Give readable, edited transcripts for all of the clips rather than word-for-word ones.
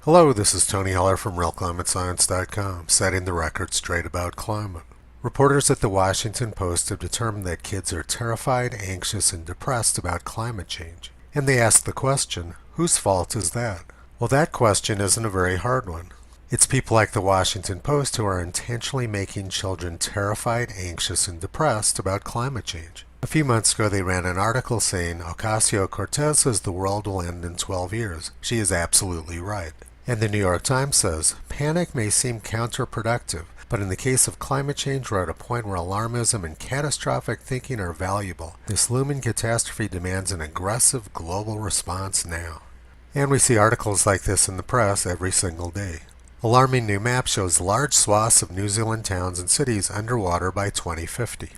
Hello, this is Tony Heller from RealClimateScience.com, setting the record straight about climate. Reporters at the Washington Post have determined that kids are terrified, anxious, and depressed about climate change. And they ask the question, whose fault is that? Well, that question isn't a very hard one. It's people like the Washington Post who are intentionally making children terrified, anxious, and depressed about climate change. A few months ago, they ran an article saying Ocasio-Cortez says the world will end in 12 years. She is absolutely right. And the New York Times says, panic may seem counterproductive, but in the case of climate change, we're at a point where alarmism and catastrophic thinking are valuable. This looming catastrophe demands an aggressive global response now. And we see articles like this in the press every single day. Alarming new map shows large swaths of New Zealand towns and cities underwater by 2050.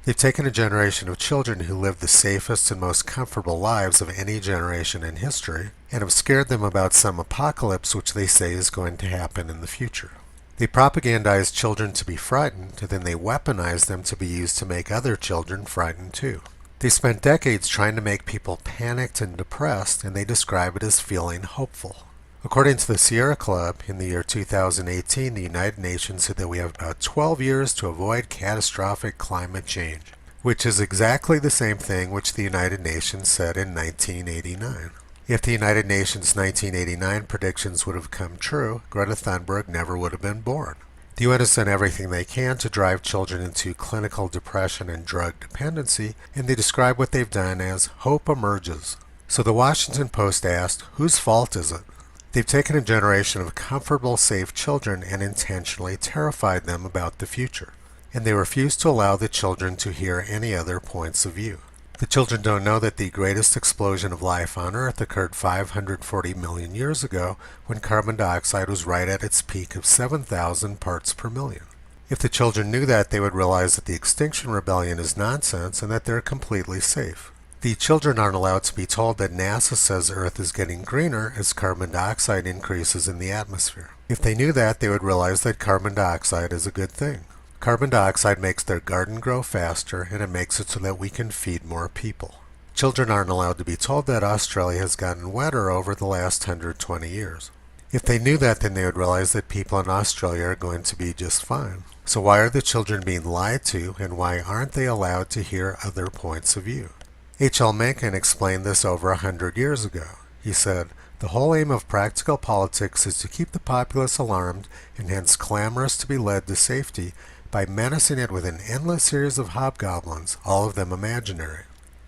They've taken a generation of children who lived the safest and most comfortable lives of any generation in history and have scared them about some apocalypse which they say is going to happen in the future. They propagandize children to be frightened, and then they weaponize them to be used to make other children frightened too. They spent decades trying to make people panicked and depressed, and they describe it as feeling hopeful. According to the Sierra Club, in the year 2018, the United Nations said that we have about 12 years to avoid catastrophic climate change, which is exactly the same thing which the United Nations said in 1989. If the United Nations 1989 predictions would have come true, Greta Thunberg never would have been born. The UN has done everything they can to drive children into clinical depression and drug dependency, and they describe what they've done as hope emerges. So the Washington Post asked, whose fault is it? They've taken a generation of comfortable, safe children and intentionally terrified them about the future. And they refuse to allow the children to hear any other points of view. The children don't know that the greatest explosion of life on Earth occurred 540 million years ago when carbon dioxide was right at its peak of 7,000 parts per million. If the children knew that, they would realize that the Extinction Rebellion is nonsense and that they're completely safe. The children aren't allowed to be told that NASA says Earth is getting greener as carbon dioxide increases in the atmosphere. If they knew that, they would realize that carbon dioxide is a good thing. Carbon dioxide makes their garden grow faster, and it makes it so that we can feed more people. Children aren't allowed to be told that Australia has gotten wetter over the last 120 years. If they knew that, then they would realize that people in Australia are going to be just fine. So why are the children being lied to, and why aren't they allowed to hear other points of view? H.L. Mencken explained this over 100 years ago. He said, the whole aim of practical politics is to keep the populace alarmed and hence clamorous to be led to safety by menacing it with an endless series of hobgoblins, all of them imaginary.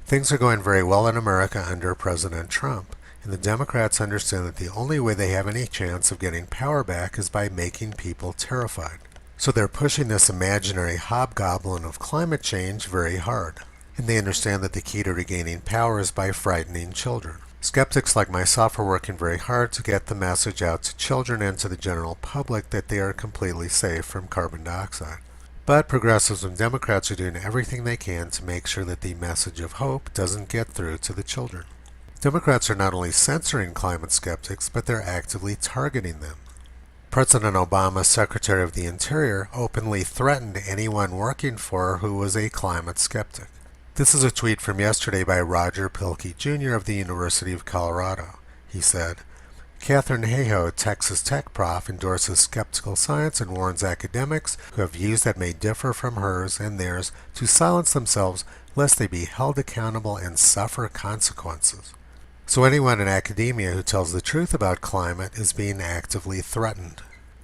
Things are going very well in America under President Trump, and the Democrats understand that the only way they have any chance of getting power back is by making people terrified. So they're pushing this imaginary hobgoblin of climate change very hard. And they understand that the key to regaining power is by frightening children. Skeptics like myself are working very hard to get the message out to children and to the general public that they are completely safe from carbon dioxide. But progressives and Democrats are doing everything they can to make sure that the message of hope doesn't get through to the children. Democrats are not only censoring climate skeptics, but they're actively targeting them. President Obama's Secretary of the Interior openly threatened anyone working for her who was a climate skeptic. This is a tweet from yesterday by Roger Pilkey Jr. of the University of Colorado. He said, Katherine Hayhoe, Texas Tech prof, endorses skeptical science and warns academics who have views that may differ from hers and theirs to silence themselves lest they be held accountable and suffer consequences. So anyone in academia who tells the truth about climate is being actively threatened.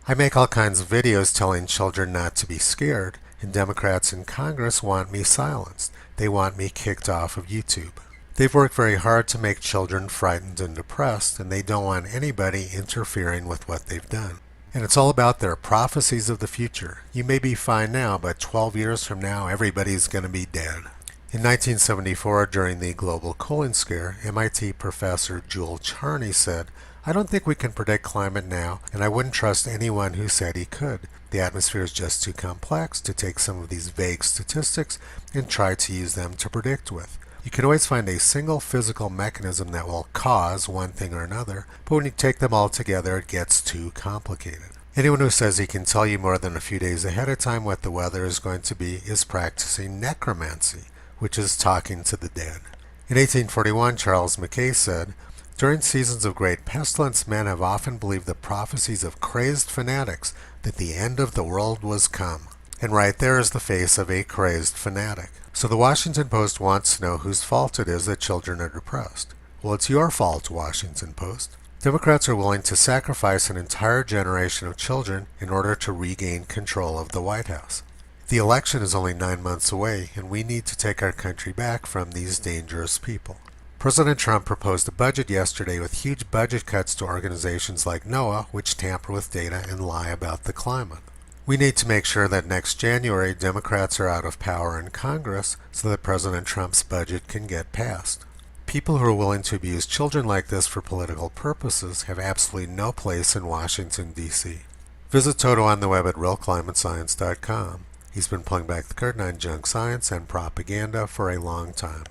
I make all kinds of videos telling children not to be scared, and Democrats in Congress want me silenced. They want me kicked off of YouTube. They've worked very hard to make children frightened and depressed, and they don't want anybody interfering with what they've done. And it's all about their prophecies of the future. You may be fine now, but 12 years from now, everybody's going to be dead. In 1974, during the global cooling scare, MIT professor Jule Charney said, I don't think we can predict climate now, and I wouldn't trust anyone who said he could. The atmosphere is just too complex to take some of these vague statistics and try to use them to predict with. You can always find a single physical mechanism that will cause one thing or another, but when you take them all together, it gets too complicated. Anyone who says he can tell you more than a few days ahead of time what the weather is going to be is practicing necromancy, which is talking to the dead. In 1841, Charles Mackay said, During seasons of great pestilence, men have often believed the prophecies of crazed fanatics that the end of the world was come. And right there is the face of a crazed fanatic. So the Washington Post wants to know whose fault it is that children are depressed. Well, it's your fault, Washington Post. Democrats are willing to sacrifice an entire generation of children in order to regain control of the White House. The election is only 9 months away, and we need to take our country back from these dangerous people. President Trump proposed a budget yesterday with huge budget cuts to organizations like NOAA, which tamper with data and lie about the climate. We need to make sure that next January Democrats are out of power in Congress so that President Trump's budget can get passed. People who are willing to abuse children like this for political purposes have absolutely no place in Washington, D.C. Visit Toto on the web at realclimatescience.com. He's been pulling back the curtain on junk science and propaganda for a long time.